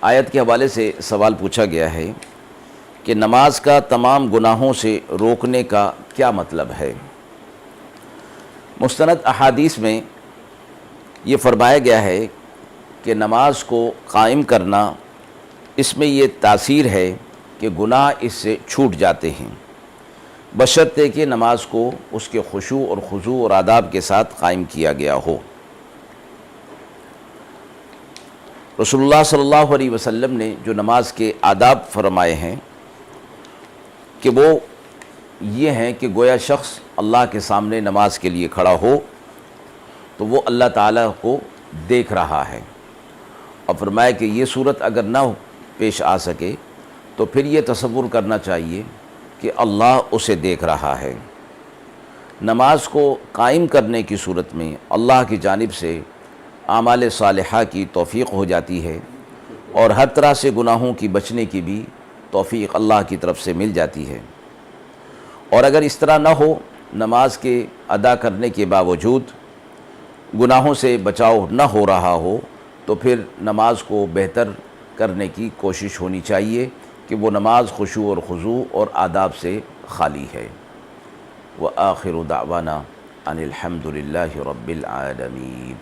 آیت کے حوالے سے سوال پوچھا گیا ہے کہ نماز کا تمام گناہوں سے روکنے کا کیا مطلب ہے؟ مستند احادیث میں یہ فرمایا گیا ہے کہ نماز کو قائم کرنا، اس میں یہ تاثیر ہے کہ گناہ اس سے چھوٹ جاتے ہیں، بشرطے کہ نماز کو اس کے خشوع اور خضوع اور آداب کے ساتھ قائم کیا گیا ہو۔ رسول اللہ صلی اللہ علیہ وسلم نے جو نماز کے آداب فرمائے ہیں کہ وہ یہ ہیں کہ گویا شخص اللہ کے سامنے نماز کے لیے کھڑا ہو تو وہ اللہ تعالیٰ کو دیکھ رہا ہے، اور فرمایا کہ یہ صورت اگر نہ پیش آ سکے تو پھر یہ تصور کرنا چاہیے کہ اللہ اسے دیکھ رہا ہے۔ نماز کو قائم کرنے کی صورت میں اللہ کی جانب سے اعمال صالحہ کی توفیق ہو جاتی ہے، اور ہر طرح سے گناہوں کی بچنے کی بھی توفیق اللہ کی طرف سے مل جاتی ہے۔ اور اگر اس طرح نہ ہو، نماز کے ادا کرنے کے باوجود گناہوں سے بچاؤ نہ ہو رہا ہو، تو پھر نماز کو بہتر کرنے کی کوشش ہونی چاہیے کہ وہ نماز خشوع اور خضوع اور آداب سے خالی ہے۔ وآخر دعوانا ان الحمد للہ رب العالمین۔